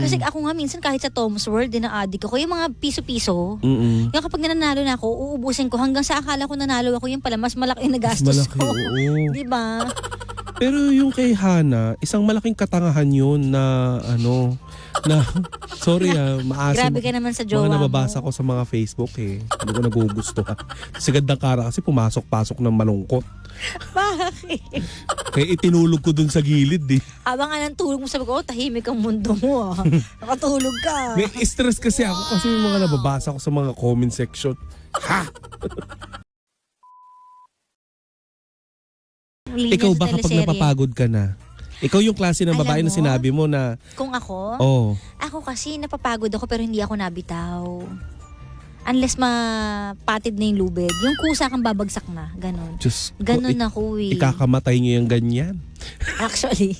Kasi ako nga minsan kahit sa Tom's World, dina-addict ako. Yung mga piso-piso, yung kapag nanalo na ako, uubusin ko hanggang sa akala ko nanalo ako, yung pala mas malaki yung nagastos ko. Oo. Diba? Pero yung kay Hana, isang malaking katangahan yun na sorry maasim. Grabe ka naman sa jowa mga mo. nababasa ko sa mga Facebook Hindi ko nagugustuhan. Si Gandang Kara kasi pumasok-pasok ng malungkot. Bakit? Kaya itinulog ko dun sa gilid Habang nga ng tulog mo, sabi ko, tahimik ang mundo mo Nakatulog ka. May stress kasi ako kasi yung mga nababasa ko sa mga comment section. Ha? Ikaw ba kapag napapagod ka na? Ikaw yung klase ng babae na sinabi mo na... Kung ako? Oo. Ako kasi napapagod ako pero hindi ako nabitaw. Unless mapatid na yung lubid. Yung kusa kang babagsak na. Ganon. Ganon ako Ikakamatay niyo yung ganyan. Actually.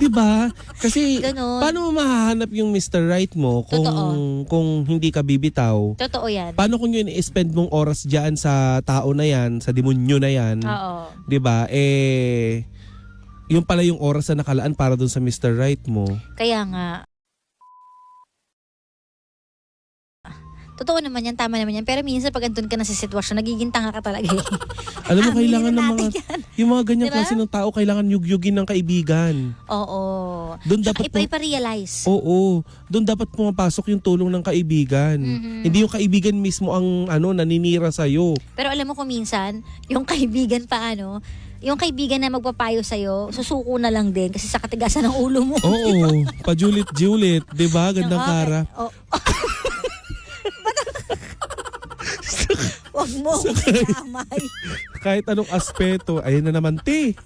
Diba? Kasi ganon. Paano mo mahahanap yung Mr. Right mo kung hindi ka bibitaw? Totoo yan. Paano kung yun i-spend mong oras dyan sa tao na yan, sa demonyo na yan? Oo. Diba? Yung pala yung oras na nakalaan para dun sa Mr. Right mo. Kaya nga. Totoo naman yan, tama naman yan. Pero minsan pag andun ka na sa sitwasyon, nagiging tanga ka talaga Alam mo, kailangan ng mga, yung mga ganyan diba? klase ng tao, kailangan yugyugin ng kaibigan. Oo. Doon dapat ipa-realize. Oo. Doon dapat pumapasok yung tulong ng kaibigan. Hindi yung kaibigan mismo ang naninira sa'yo. Pero alam mo kung minsan, yung kaibigan yung kaibigan na magpapayo sa'yo, susuko na lang din kasi sa katigasan ng ulo mo. Oo. Pajulit-julit. Diba? Gandang Kara. Huwag mo kamay. Kahit anong aspeto, ayun na naman, tigas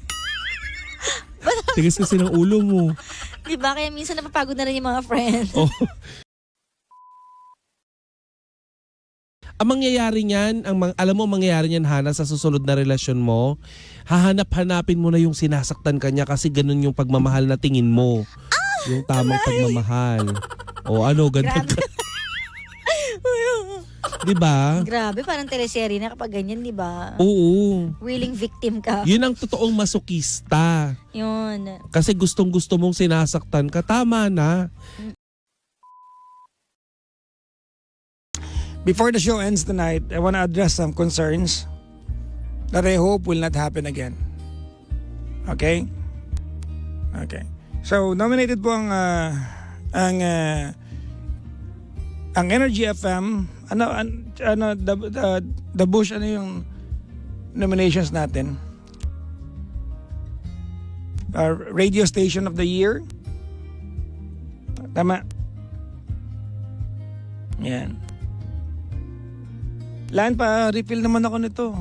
kasi ng ulo mo. Diba? Kaya minsan napapagod na rin yung mga friends. Oh. Ang mangyayari niyan, alam mo mangyayari niyan, Hana, sa susunod na relasyon mo, hahanap-hanapin mo na yung sinasaktan kanya kasi ganun yung pagmamahal na tingin mo. Yung tamang pagmamahal. Ganda ka. Diba? Grabe, parang teleserye na kapag ganyan, diba? Oo. Willing victim ka. Yun ang totoong masokista. Yun. Kasi gustong-gusto mong sinasaktan ka, tama na. Before the show ends tonight, I want to address some concerns that I hope will not happen again. Okay? Okay. So, nominated po ang Energy FM, the Bush, yung nominations natin? Radio Station of the Year. Tama. Yan. Lan, pa-refill naman ako nito.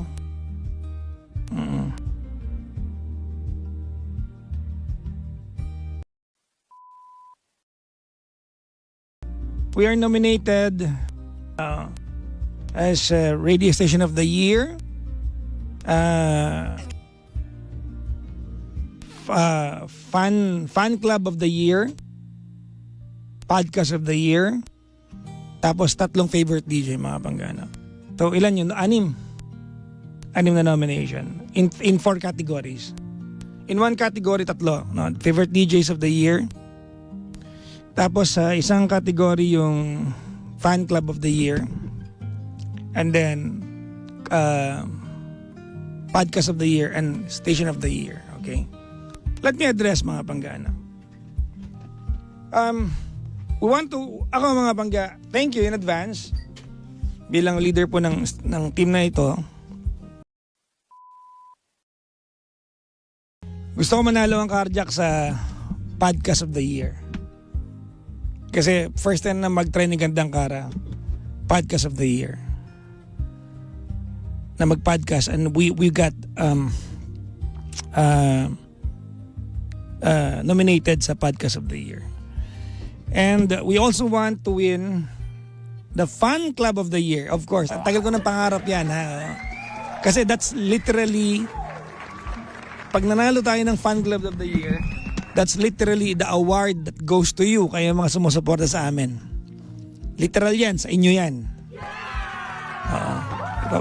We are nominated as Radio Station of the Year, Fan Club of the Year, Podcast of the Year, tapos 3 favorite DJ, mga panggana. So ilan yun? 6 na nomination in 4 categories. In 1 category, 3. No? Favorite DJs of the Year. Tapos sa isang category yung Fan Club of the Year. And then Podcast of the Year and Station of the Year. Okay? Let me address, mga panggana. Ako mga pangga, thank you in advance bilang leader po ng team na ito. Gusto ko manalo ang Carjack sa Podcast of the Year. Kasi first time na mag-try ni Gandang Kara, Podcast of the Year. Na mag-podcast and we got nominated sa Podcast of the Year. And we also want to win the Fan Club of the Year. Of course, ang tagal ko ng pangarap yan. Ha? Kasi that's literally, pag nanalo tayo ng Fan Club of the Year, that's literally the award that goes to you, kayo mga sumusuporta sa amin. Literal yan, sa inyo yan.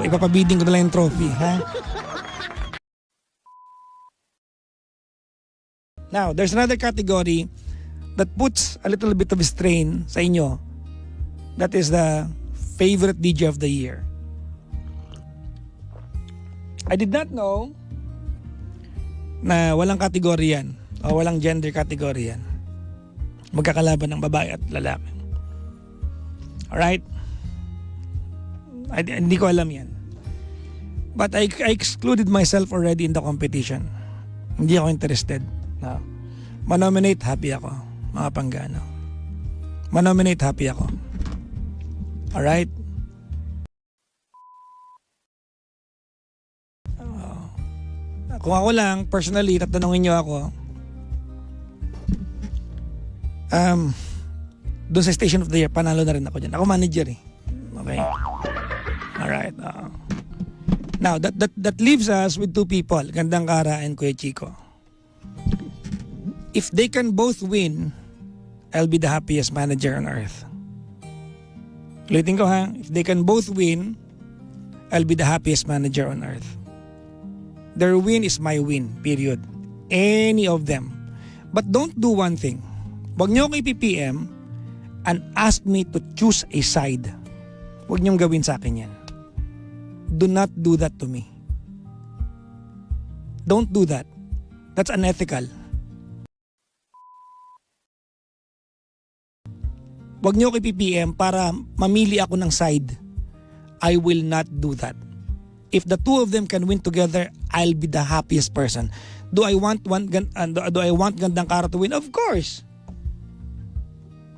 Ipapabiding ko na lang yung trophy. Ha? Now, there's another category that puts a little bit of strain sa inyo, that is the favorite DJ of the year. I did not know na walang kategory yan o walang gender category yan. Magkakalaban ng babae at lalaki. Alright? Hindi ko alam yan. But I excluded myself already in the competition. Hindi ako interested. No. Manominate, happy ako. Mga panggano. Manominate, happy ako. Alright? Kung ako lang, personally, tatanungin nyo ako, doon sa Station of the Year, panalo na rin ako dyan. Ako manager eh. Okay? Alright. Now, that leaves us with two people, Gandang Kara and Kuya Chico. If they can both win, I'll be the happiest manager on earth. Ulitin ko ha, if they can both win, I'll be the happiest manager on earth. Their win is my win, period. Any of them. But don't do one thing. Huwag niyo ako i-PM and ask me to choose a side. Huwag niyong gawin sa akin yan. Do not do that to me. Don't do that. That's unethical. Huwag niyo ako i-PM para mamili ako ng side. I will not do that. If the two of them can win together, I'll be the happiest person. Do I want Gandang Kara to win? Of course.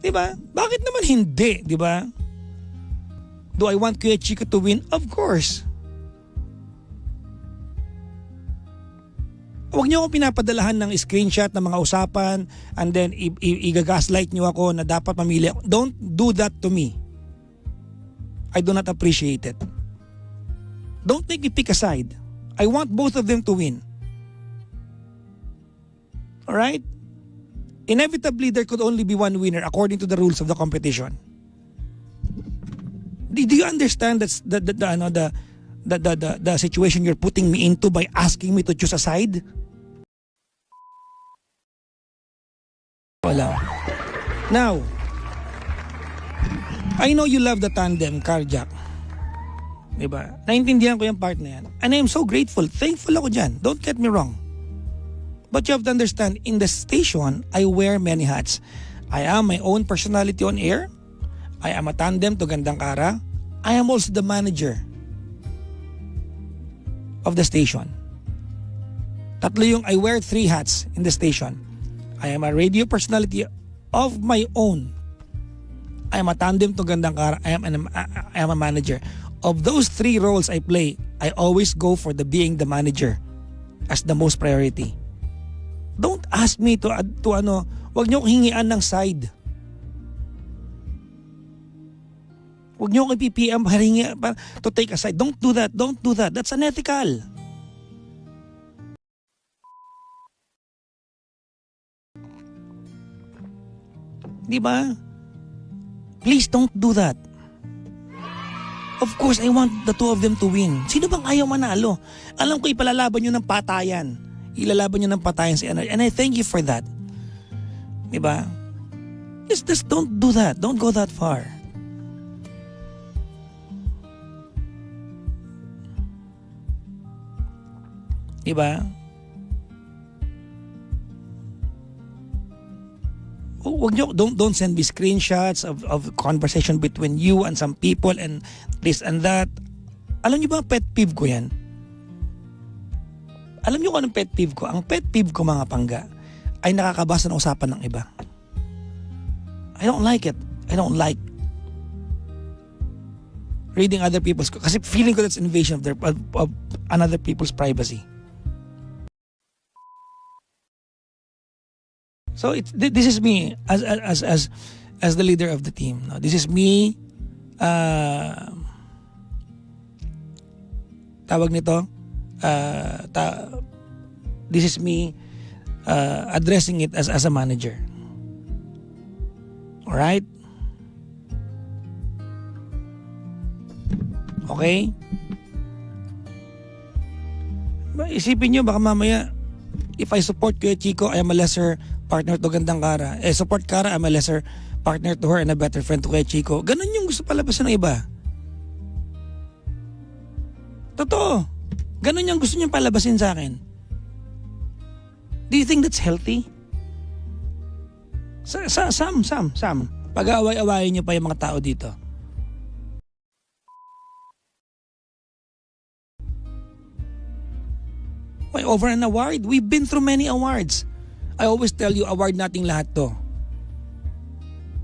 'Di ba? Bakit naman hindi, 'di ba? Do I want Kuya Chico to win? Of course. Huwag niyo ako pinapadalahan ng screenshot ng mga usapan and then i-gaslight niyo ako na dapat mamili ako. Don't do that to me. I do not appreciate it. Don't make me pick a side. I want both of them to win. Alright? Inevitably, there could only be one winner according to the rules of the competition. Do you understand that's the situation you're putting me into by asking me to choose a side? Wala. Now, I know you love the tandem, Carjack. Diba? Naintindihan ko yung part na yan. And I am so grateful. Thankful ako dyan. Don't get me wrong. But you have to understand, in the station, I wear many hats. I am my own personality on air. I am a tandem to Gandang Kara. I am also the manager of the station. Tatlo yung I wear 3 hats in the station. I am a radio personality of my own. I am a tandem to Gandang Kara. I am a manager. Of those 3 roles I play, I always go for being the manager as the most priority. Don't ask me to wag niyo akong hingian ng side. Wag niyo akong i-PPM to take a side. Don't do that. Don't do that. That's unethical. Di ba? Please don't do that. Of course, I want the two of them to win. Sino bang ayaw manalo? Alam ko ipalalaban nyo ng patayan. Ilalaban nyo ng patayan si Anar. And I thank you for that. Diba? Just don't do that. Don't go that far. Diba? Don't send me screenshots of conversation between you and some people and this and that. Alam niyo ba pet peeve ko yan? Alam niyo kung anong pet peeve ko? Ang pet peeve ko, mga pangga, ay nakakabasa ng usapan ng iba. I don't like it. I don't like reading other people's, kasi feeling ko that's invasion of another people's privacy. So this is me as the leader of the team. No? This is me tawag nito this is me addressing it as a manager. All right? Okay? Isipin niyo baka mamaya if I support Kuya Chico, I am a lesser partner to Gandang Kara. Support Kara, I'm a lesser partner to her and a better friend to Kuya Chico. Ganun yung gusto palabasin ng iba. Totoo. Ganun yung gusto niyang palabasin sa akin. Do you think that's healthy? Sam. Pag-aaway-awayin niyo pa yung mga tao dito. Why, over an award? We've been through many awards. I always tell you, award nating lahat to.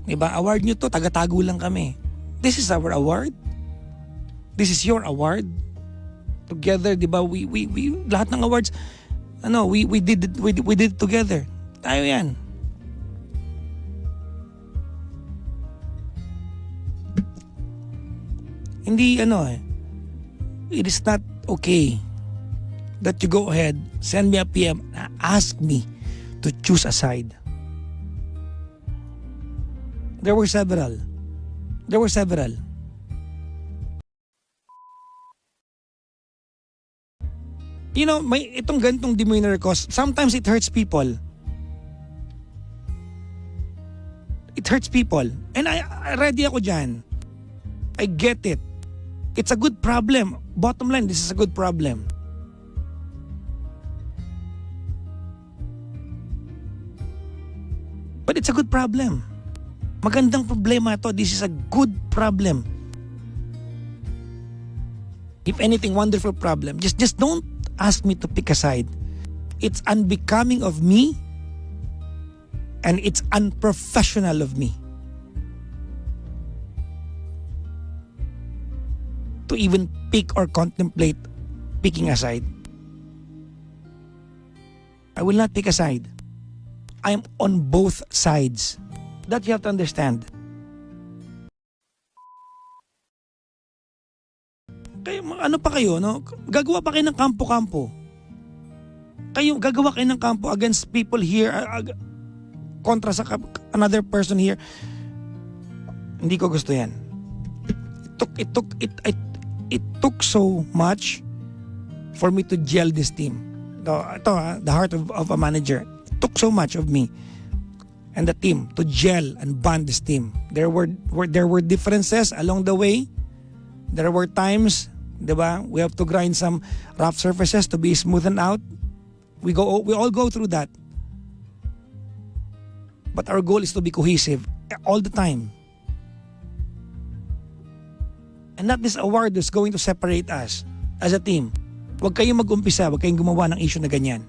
Diba? Award nyo to, taga-tago lang kami. This is our award. This is your award. Together, diba? We lahat ng awards, we did it together. Tayo yan. Hindi it is not okay that you go ahead, send me a PM, ask me to choose a side. There were several. May itong ganitong demeanor ko, sometimes it hurts people. It hurts people. And I ready ako dyan. I get it. It's a good problem. Bottom line, this is a good problem. But it's a good problem. Magandang problema to. This is a good problem. If anything, wonderful problem. Just don't ask me to pick a side. It's unbecoming of me and it's unprofessional of me to even pick or contemplate picking a side. I will not pick a side. I am on both sides. That you have to understand. Kaya ano pa kayo, no? Gagawa pa kayo ng kampo-kampo. Gagawa kayo ng kampo against people here, kontra sa another person here. Hindi ko gusto yan. It took so much for me to gel this team. The heart of a manager. It took so much of me and the team to gel and bond this team. There were differences along the way. There were times, diba, we have to grind some rough surfaces to be smoothened out. We all go through that. But our goal is to be cohesive all the time. And not this award is going to separate us as a team. Huwag kayong mag-umpisa, huwag kayong gumawa ng issue na ganyan.